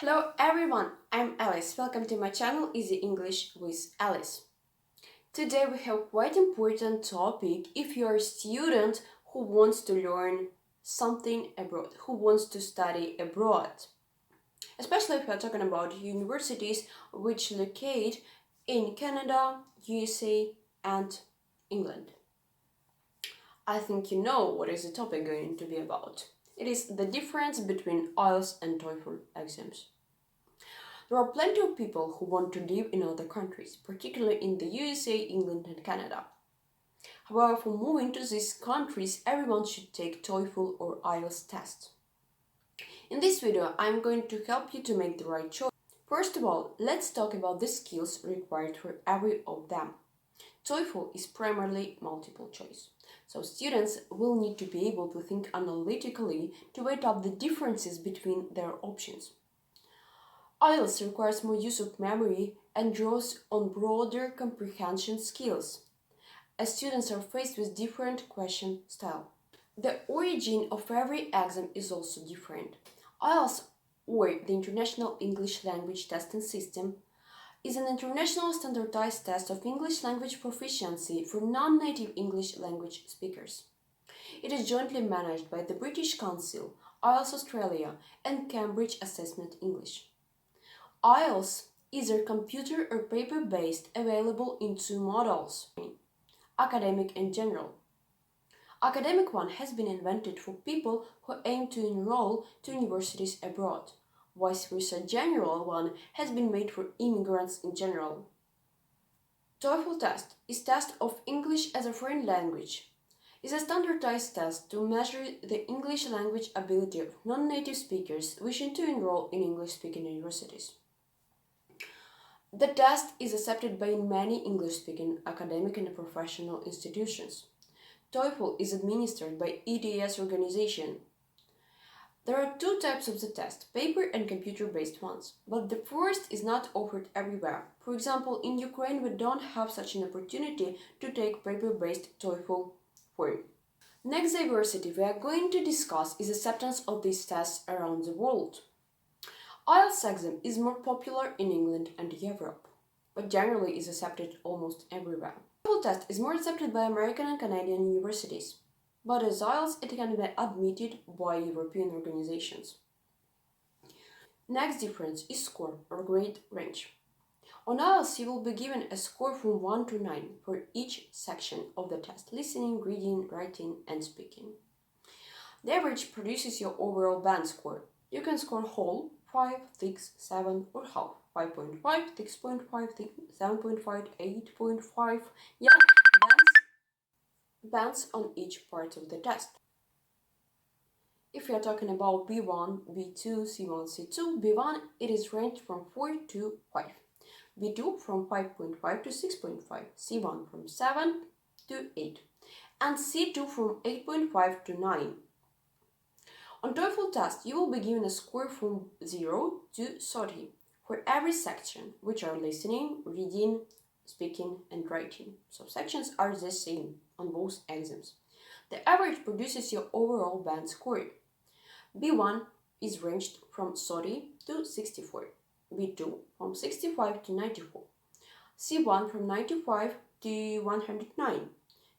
Hello everyone, I'm Alice. Welcome to my channel Easy English with Alice. Today we have quite important topic if you're a student who wants to learn something abroad, who wants to study abroad. Especially if we're talking about universities which locate in Canada, USA and England. I think you know what is the topic going to be about. It is the difference between IELTS and TOEFL exams. There are plenty of people who want to live in other countries, particularly in the USA, England and Canada. However, for moving to these countries, everyone should take TOEFL or IELTS test. In this video, I'm going to help you to make the right choice. First of all, let's talk about the skills required for every of them. TOEFL is primarily multiple choice, so students will need to be able to think analytically to weigh up the differences between their options. IELTS requires more use of memory and draws on broader comprehension skills, as students are faced with different question style. The origin of every exam is also different. IELTS, or the International English Language Testing System, is an international standardized test of English language proficiency for non-native English language speakers. It is jointly managed by the British Council, IELTS Australia, and Cambridge Assessment English. IELTS is either computer or paper-based, available in two models, academic and general. Academic one has been invented for people who aim to enroll to universities abroad. Vice versa, general one has been made for immigrants in general. TOEFL test is test of English as a foreign language. Is a standardized test to measure the English language ability of non-native speakers wishing to enroll in English-speaking universities. The test is accepted by many English-speaking academic and professional institutions. TOEFL is administered by ETS organization. There are two types of the test, paper and computer-based ones, but the first is not offered everywhere. For example, in Ukraine we don't have such an opportunity to take paper-based TOEFL form. Next diversity we are going to discuss is acceptance of these tests around the world. IELTS exam is more popular in England and Europe, but generally is accepted almost everywhere. TOEFL test is more accepted by American and Canadian universities, but as IELTS it can be admitted by European organizations. Next difference is score or grade range. On IELTS you will be given a score from 1 to 9 for each section of the test: listening, reading, writing and speaking. The average produces your overall band score. You can score whole, 5, 6, 7 or half, 5.5, 6.5, 7.5, 8.5, bands on each part of the test. If we are talking about B1, B2, C1, C2, B1 it is ranked from 4 to 5, B2 from 5.5 to 6.5, C1 from 7 to 8, and C2 from 8.5 to 9. On TOEFL test, you will be given a score from 0 to 30 for every section, which are listening, reading, speaking and writing. So sections are the same on both exams. The average produces your overall band score. B1 is ranged from 30 to 64, B2 from 65 to 94, C1 from 95 to 109,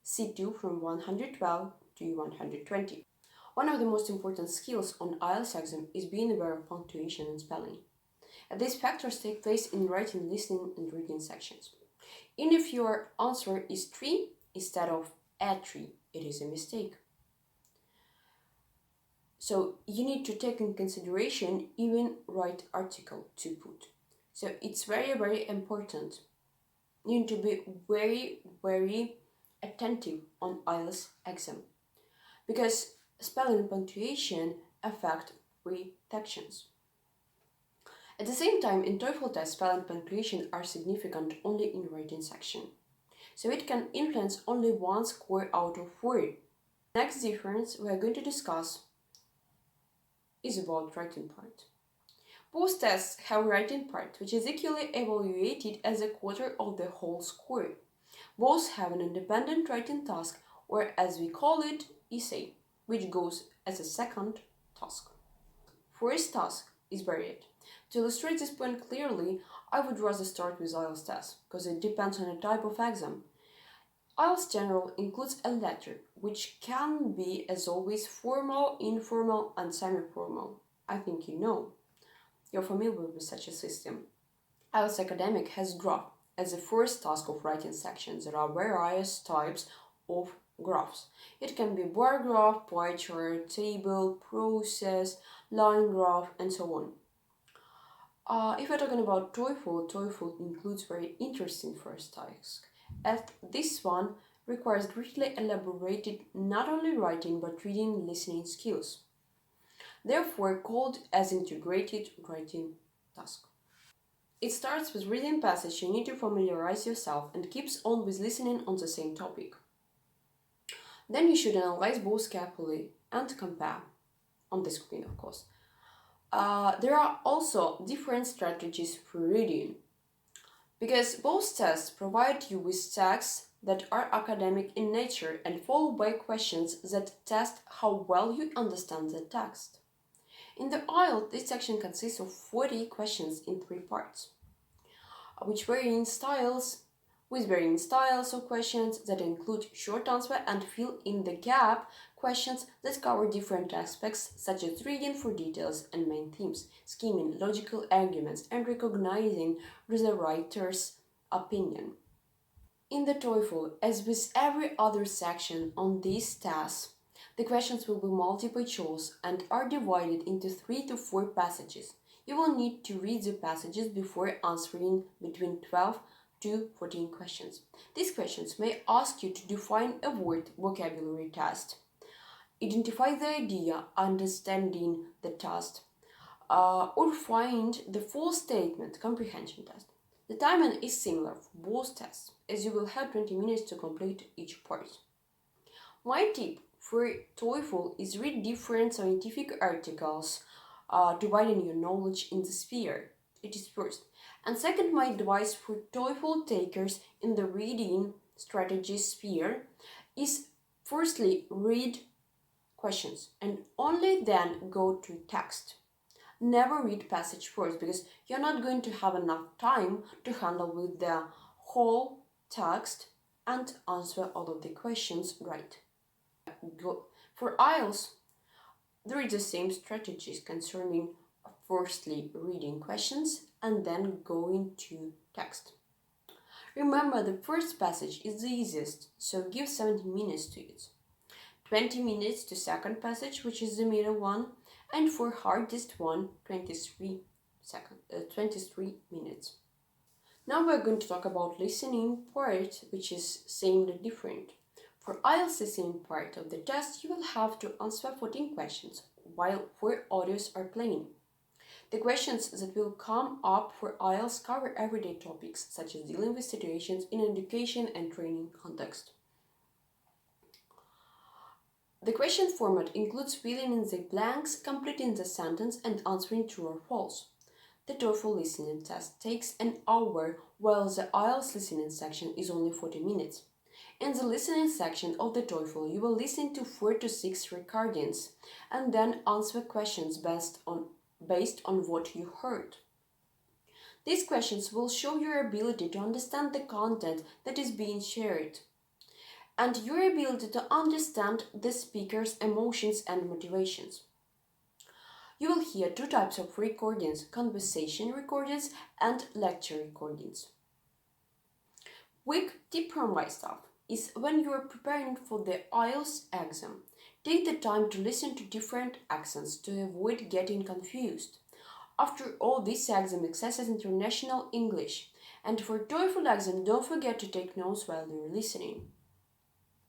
C2 from 112 to 120. One of the most important skills on IELTS exam is being aware of punctuation and spelling. And these factors take place in writing, listening and reading sections. And if your answer is 3 instead of a 3, it is a mistake. So you need to take in consideration even right article to put. So it's very important. You need to be very attentive on IELTS exam, because spelling and punctuation affect 3 sections. At the same time, in TOEFL test, spelling and punctuation are significant only in writing section, so it can influence only 1 score out of 4. Next difference we are going to discuss is about writing part. Both tests have writing part, which is equally evaluated as a quarter of the whole score. Both have an independent writing task, or as we call it, essay, which goes as a second task. First task is varied. To illustrate this point clearly, I would rather start with IELTS test, because it depends on the type of exam. IELTS General includes a letter, which can be, as always, formal, informal, and semi-formal. I think you know. You're familiar with such a system. IELTS Academic has graph as the first task of writing sections. There are various types of graphs. It can be bar graph, pie chart, table, process, line graph, and so on. If we're talking about TOEFL includes very interesting first task. As this one requires greatly elaborated not only writing but reading and listening skills. Therefore called as integrated writing task. It starts with reading passage you need to familiarize yourself and keeps on with listening on the same topic. Then you should analyze both carefully and compare, on the screen of course. There are also different strategies for reading, because both tests provide you with texts that are academic in nature and followed by questions that test how well you understand the text. In the IELTS, this section consists of 40 questions in 3 parts, with varying styles of questions that include short answer and fill in the gap questions that cover different aspects such as reading for details and main themes, scheming, logical arguments, and recognizing the writer's opinion. In the TOEFL, as with every other section on this task, the questions will be multiple choice and are divided into 3 to 4 passages. You will need to read the passages before answering between 12 to 14 questions. These questions may ask you to define a word vocabulary test, identify the idea, understanding the test, or find the full statement comprehension test. The timing is similar for both tests, as you will have 20 minutes to complete each part. My tip for TOEFL is read different scientific articles to widen your knowledge in the sphere. It is first. And second, my advice for TOEFL takers in the reading strategy sphere is firstly read questions and only then go to text. Never read passage first, because you're not going to have enough time to handle with the whole text and answer all of the questions right. For IELTS, there is the same strategies concerning firstly reading questions and then going to text. Remember, the first passage is the easiest, so give 70 minutes to it. 20 minutes to second passage, which is the middle one, and for hardest one, 23 minutes. Now we're going to talk about listening part, which is same but different. For IELTS listening part of the test, you will have to answer 14 questions, while 4 audios are playing. The questions that will come up for IELTS cover everyday topics, such as dealing with situations in education and training context. The question format includes filling in the blanks, completing the sentence, and answering true or false. The TOEFL listening test takes an hour, while the IELTS listening section is only 40 minutes. In the listening section of the TOEFL, you will listen to 4 to 6 recordings and then answer questions based on what you heard. These questions will show your ability to understand the content that is being shared and your ability to understand the speaker's emotions and motivations. You will hear 2 types of recordings: conversation recordings and lecture recordings. Quick tip from my staff is when you are preparing for the IELTS exam, take the time to listen to different accents to avoid getting confused. After all, this exam accesses international English, and for TOEFL exam, don't forget to take notes while you're listening,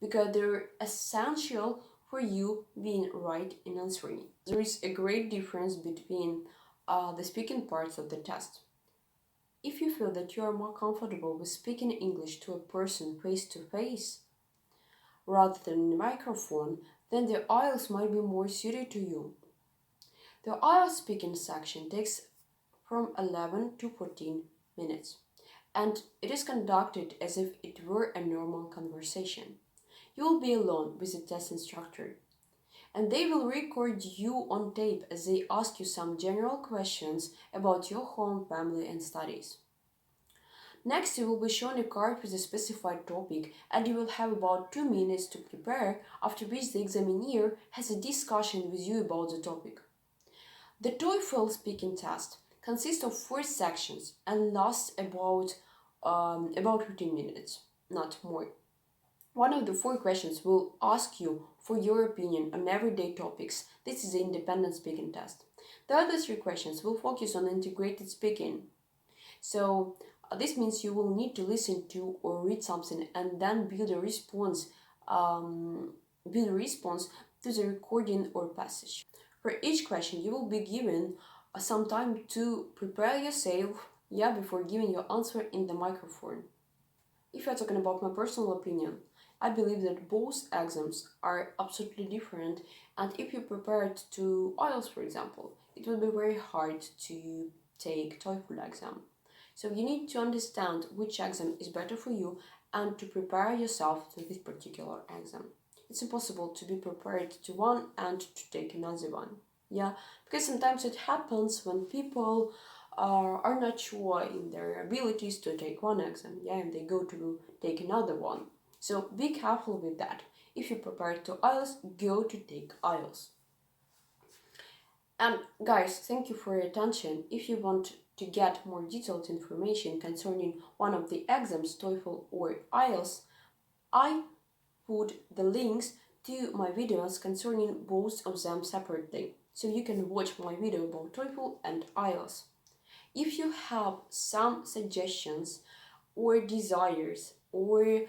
because they're essential for you being right in answering. There is a great difference between the speaking parts of the test. If you feel that you are more comfortable with speaking English to a person face-to-face rather than in a microphone, then the IELTS might be more suited to you. The IELTS speaking section takes from 11 to 14 minutes, and it is conducted as if it were a normal conversation. You will be alone with the test instructor, and they will record you on tape as they ask you some general questions about your home, family, and studies. Next, you will be shown a card with a specified topic, and you will have about 2 minutes to prepare, after which the examiner has a discussion with you about the topic. The TOEFL speaking test consists of 4 sections and lasts about 15 minutes, not more. One of the 4 questions will ask you for your opinion on everyday topics. This is the independent speaking test. The other 3 questions will focus on integrated speaking. So this means you will need to listen to or read something and then build a response to the recording or passage. For each question, you will be given some time to prepare yourself before giving your answer in the microphone. If you're talking about my personal opinion, I believe that both exams are absolutely different, and if you prepared to IELTS, for example, it will be very hard to take TOEFL exam. So you need to understand which exam is better for you and to prepare yourself to this particular exam. It's impossible to be prepared to one and to take another one. Because sometimes it happens when people are not sure in their abilities to take one exam, and they go to take another one. So be careful with that. If you prepare to IELTS, go to take IELTS. And guys, thank you for your attention. If you want to get more detailed information concerning one of the exams, TOEFL or IELTS, I put the links to my videos concerning both of them separately, so you can watch my video about TOEFL and IELTS. If you have some suggestions or desires or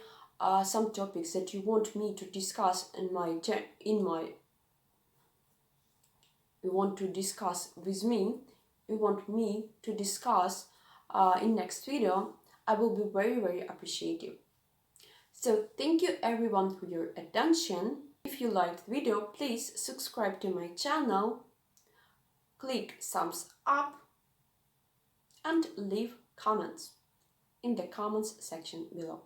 some topics that you want me to discuss you want to discuss with me, you want me to discuss in next video, I will be very, very appreciative. So thank you everyone for your attention. If you liked the video, please subscribe to my channel, click thumbs up, and leave comments in the comments section below.